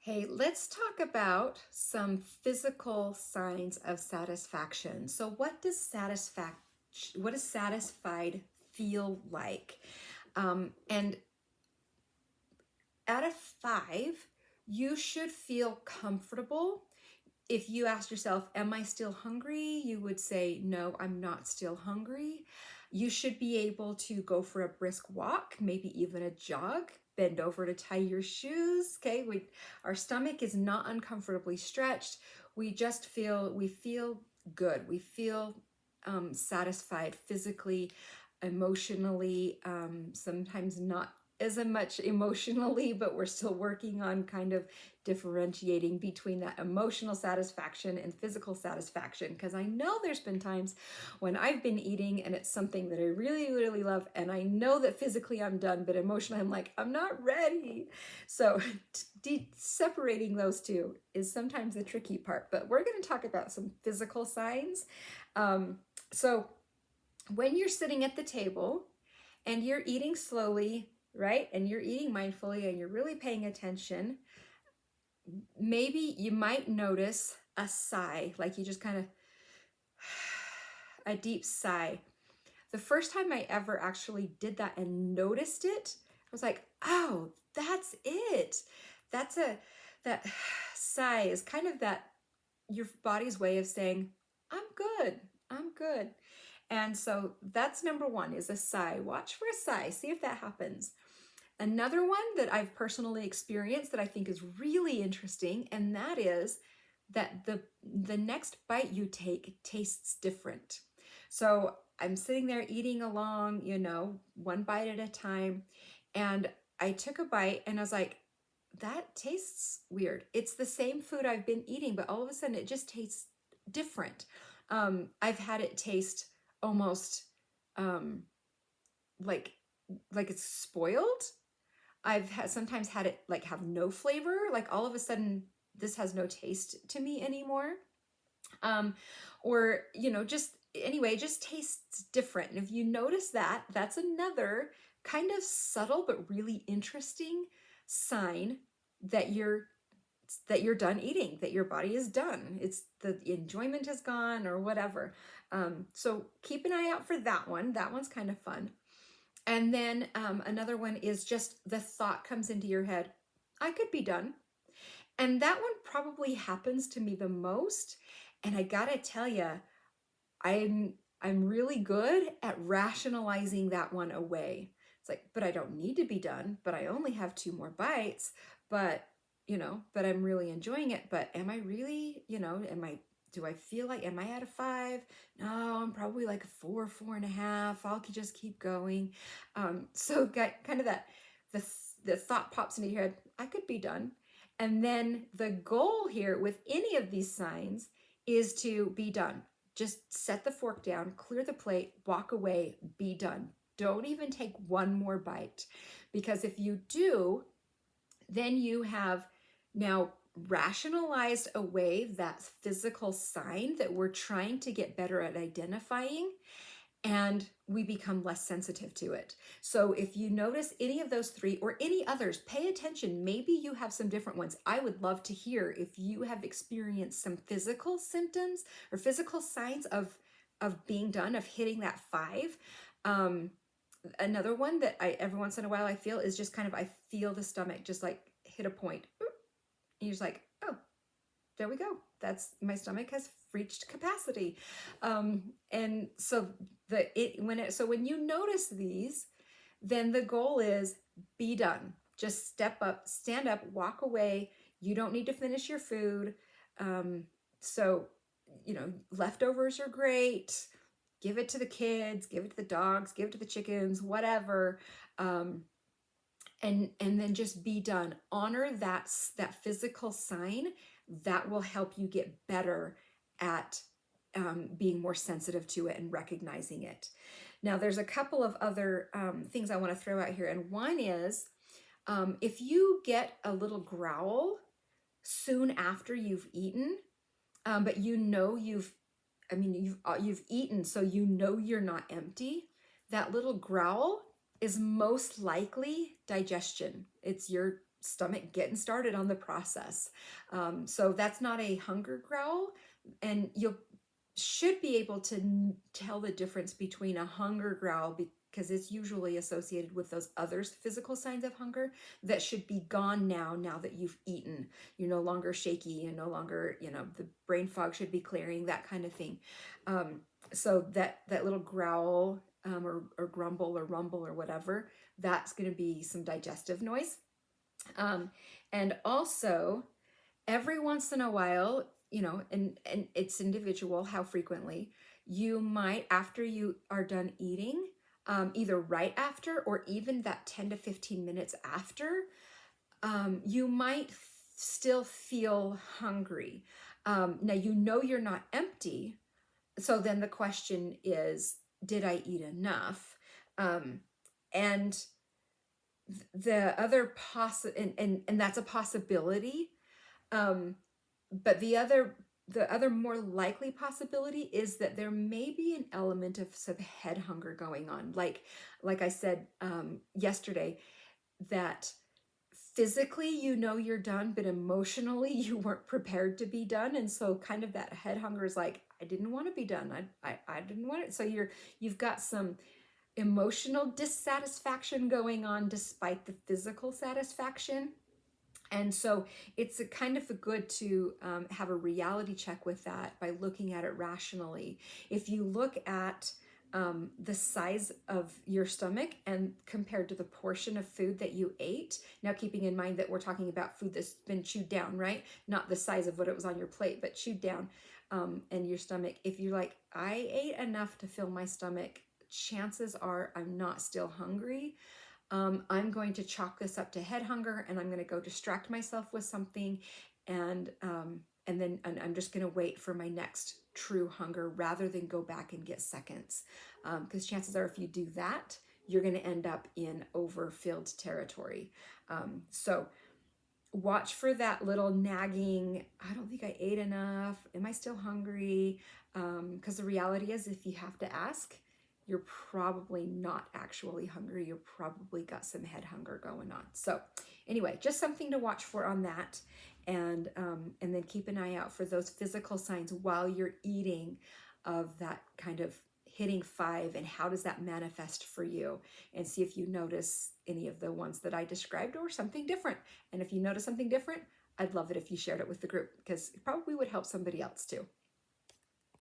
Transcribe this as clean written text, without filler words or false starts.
Hey, let's talk about some physical signs of satisfaction. So what does satisfied feel like? And out of 5, you should feel comfortable. If you ask yourself, am I still hungry? You would say, no, I'm not still hungry. You should be able to go for a brisk walk, maybe even a jog, bend over to tie your shoes. Okay, our stomach is not uncomfortably stretched. We feel good. We feel satisfied physically, emotionally, sometimes not as much emotionally, but we're still working on kind of differentiating between that emotional satisfaction and physical satisfaction. Because I know there's been times when I've been eating and it's something that I really, really love, and I know that physically I'm done, but emotionally I'm like, I'm not ready. So separating those two is sometimes the tricky part, but we're going to talk about some physical signs. So when you're sitting at the table and you're eating slowly, right? And you're eating mindfully and you're really paying attention, maybe you might notice a sigh, like you just kind of a deep sigh. The first time I ever actually did that and noticed it, I was like, oh, that's it. That's that sigh is kind of that your body's way of saying, I'm good. I'm good. And so that's number 1 is a sigh. Watch for a sigh. See if that happens. Another one that I've personally experienced that I think is really interesting, and that is that the next bite you take tastes different. So I'm sitting there eating along, one bite at a time, and I took a bite and I was like, that tastes weird. It's the same food I've been eating, but all of a sudden it just tastes different. I've had it taste almost um, like it's spoiled. Sometimes had it like have no flavor, like all of a sudden this has no taste to me anymore. Or just anyway, just tastes different. And if you notice that, that's another kind of subtle but really interesting sign that you're done eating, that your body is done. It's the enjoyment is gone or whatever. So keep an eye out for that one. That one's kind of fun. And then another one is just the thought comes into your head, I could be done. And that one probably happens to me the most. And I gotta tell you, I'm really good at rationalizing that one away. It's like, but I don't need to be done, but I only have 2 more bites, but but I'm really enjoying it. But am I really, do I feel like, am I at a 5? No, I'm probably like a 4, 4.5. I'll just keep going. So got kind of that, the thought pops into your head, I could be done. And then the goal here with any of these signs is to be done. Just set the fork down, clear the plate, walk away, be done. Don't even take one more bite. Because if you do, then you have now rationalized away that physical sign that we're trying to get better at identifying, and we become less sensitive to it. So if you notice any of those 3 or any others, pay attention. Maybe you have some different ones. I would love to hear if you have experienced some physical symptoms or physical signs of being done, of hitting that 5. Another one that I every once in a while I feel is just kind of, I feel the stomach just like hit a point. And you're just like, oh, there we go. That's, my stomach has reached capacity. And so when you notice these, then the goal is be done. Just step up, stand up, walk away. You don't need to finish your food. So, leftovers are great. Give it to the kids, give it to the dogs, give it to the chickens, whatever. And then just be done. Honor that physical sign. That will help you get better at being more sensitive to it and recognizing it. Now, there's a couple of other things I want to throw out here. And one is, if you get a little growl soon after you've eaten, but you've eaten, so you're not empty, that little growl is most likely digestion. It's your stomach getting started on the process. So that's not a hunger growl, and you should be able to tell the difference between a hunger growl, because it's usually associated with those other physical signs of hunger that should be gone now that you've eaten. You're no longer shaky, you're no longer, the brain fog should be clearing, that kind of thing. So that little growl, or grumble or rumble or whatever, that's going to be some digestive noise. And also, every once in a while, and it's individual how frequently, you might, after you are done eating, either right after or even that 10 to 15 minutes after, you might still feel hungry. Now, you're not empty. So then the question is, did I eat enough? And the other and that's a possibility. But the other more likely possibility is that there may be an element of some head hunger going on. Like I said yesterday, that physically you're done, but emotionally you weren't prepared to be done. And so kind of that head hunger is like, I didn't want to be done. I didn't want it. So you've got some emotional dissatisfaction going on despite the physical satisfaction. And so it's a kind of good to have a reality check with that by looking at it rationally. If you look at the size of your stomach and compared to the portion of food that you ate, now keeping in mind that we're talking about food that's been chewed down, right? Not the size of what it was on your plate, but chewed down, and your stomach. If you're like, I ate enough to fill my stomach, chances are I'm not still hungry. I'm going to chalk this up to head hunger, and I'm going to go distract myself with something, and then I'm just going to wait for my next true hunger rather than go back and get seconds, because chances are if you do that, you're going to end up in overfilled territory. So watch for that little nagging, I don't think I ate enough, am I still hungry? Because the reality is, if you have to ask, you're probably not actually hungry. You've probably got some head hunger going on. So anyway, just something to watch for on that. And then keep an eye out for those physical signs while you're eating, of that kind of hitting 5, and how does that manifest for you, and see if you notice any of the ones that I described or something different. And if you notice something different, I'd love it if you shared it with the group, because it probably would help somebody else too.